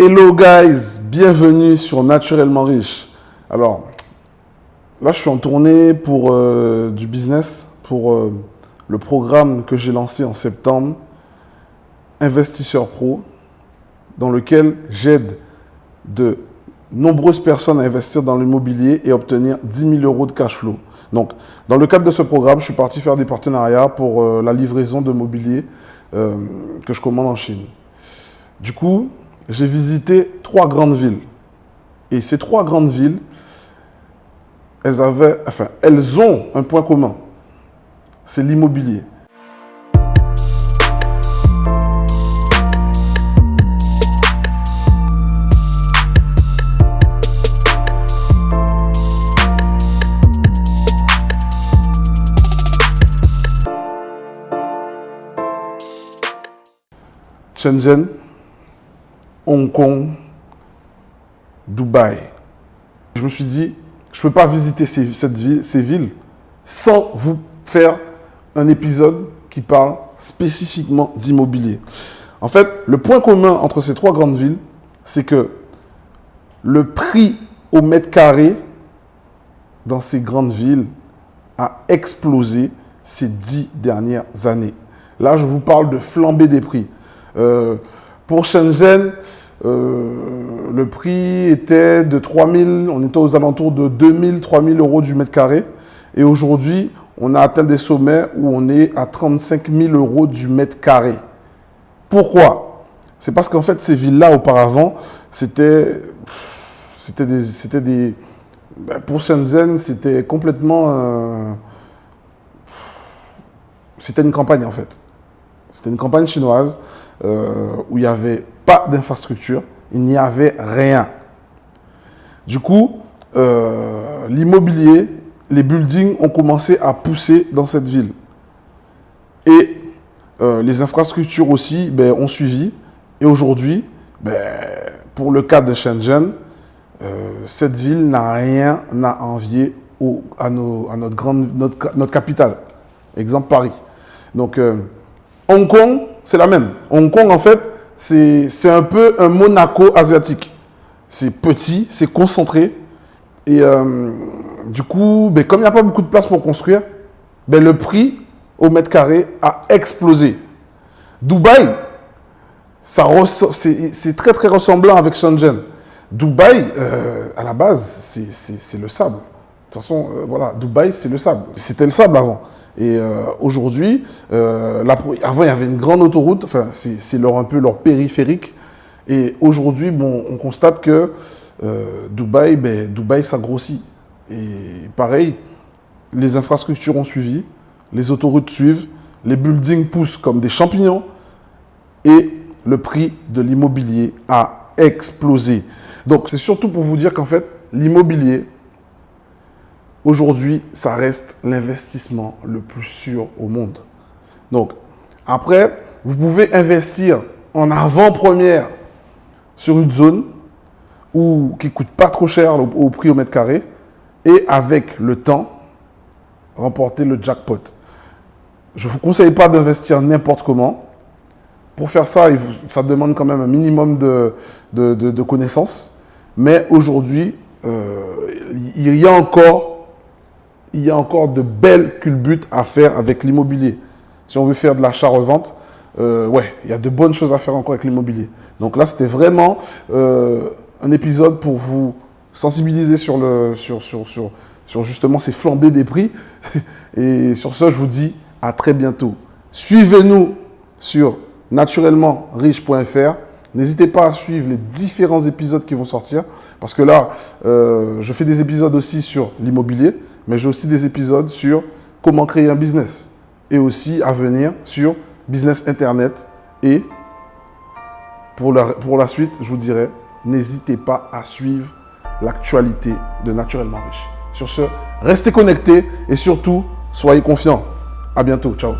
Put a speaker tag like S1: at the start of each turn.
S1: Hello guys, bienvenue sur Naturellement Riche. Alors, là je suis en tournée pour du business, pour le programme que j'ai lancé en septembre, Investisseur Pro, dans lequel j'aide de nombreuses personnes à investir dans l'immobilier et obtenir 10 000 euros de cash flow. Donc, dans le cadre de ce programme, je suis parti faire des partenariats pour la livraison de mobilier que je commande en Chine. Du coup, j'ai visité 3 grandes villes. Et ces 3 grandes villes, elles ont un point commun. C'est l'immobilier. Shenzhen, Hong Kong, Dubaï. Je me suis dit, je ne peux pas visiter ces villes sans vous faire un épisode qui parle spécifiquement d'immobilier. En fait, le point commun entre ces 3 grandes villes, c'est que le prix au mètre carré dans ces grandes villes a explosé ces 10 dernières années. Là, je vous parle de flambée des prix. Pour Shenzhen, le prix était de 3 000, on était aux alentours de 2 000, 3 000 euros du mètre carré. Et aujourd'hui, on a atteint des sommets où on est à 35 000 euros du mètre carré. Pourquoi? C'est parce qu'en fait, ces villes-là, auparavant, pour Shenzhen, c'était complètement... c'était une campagne, en fait. C'était une campagne chinoise où il n'y avait pas d'infrastructure, il n'y avait rien. Du coup, l'immobilier, les buildings ont commencé à pousser dans cette ville. Et les infrastructures aussi ont suivi. Et aujourd'hui, pour le cas de Shenzhen, cette ville n'a rien à envier à notre capitale. Exemple Paris. Donc, Hong Kong, c'est la même. Hong Kong, en fait, c'est un peu un Monaco asiatique. C'est petit, c'est concentré. Et du coup, comme il n'y a pas beaucoup de place pour construire, le prix au mètre carré a explosé. Dubaï, c'est très très ressemblant avec Shenzhen. Dubaï, à la base, c'est le sable. De toute façon, voilà, Dubaï, c'est le sable. C'était le sable avant. Et aujourd'hui, avant, il y avait une grande autoroute, enfin, c'est un peu leur périphérique. Et aujourd'hui, on constate que Dubaï, ça grossit. Et pareil, les infrastructures ont suivi, les autoroutes suivent, les buildings poussent comme des champignons et le prix de l'immobilier a explosé. Donc, c'est surtout pour vous dire qu'en fait, l'immobilier, aujourd'hui, ça reste l'investissement le plus sûr au monde. Donc, après, vous pouvez investir en avant-première sur une zone qui ne coûte pas trop cher au prix au mètre carré et avec le temps, remporter le jackpot. Je ne vous conseille pas d'investir n'importe comment. Pour faire ça, ça demande quand même un minimum de connaissances. Mais aujourd'hui, il y a encore de belles culbutes à faire avec l'immobilier. Si on veut faire de l'achat-revente, il y a de bonnes choses à faire encore avec l'immobilier. Donc là, c'était vraiment un épisode pour vous sensibiliser sur justement ces flambées des prix. Et sur ce, je vous dis à très bientôt. Suivez-nous sur naturellementriche.fr. N'hésitez pas à suivre les différents épisodes qui vont sortir. Parce que là, je fais des épisodes aussi sur l'immobilier, mais j'ai aussi des épisodes sur comment créer un business. Et aussi à venir sur business internet. Et pour la suite, je vous dirai, n'hésitez pas à suivre l'actualité de Naturellement Riche. Sur ce, restez connectés et surtout, soyez confiants. À bientôt. Ciao.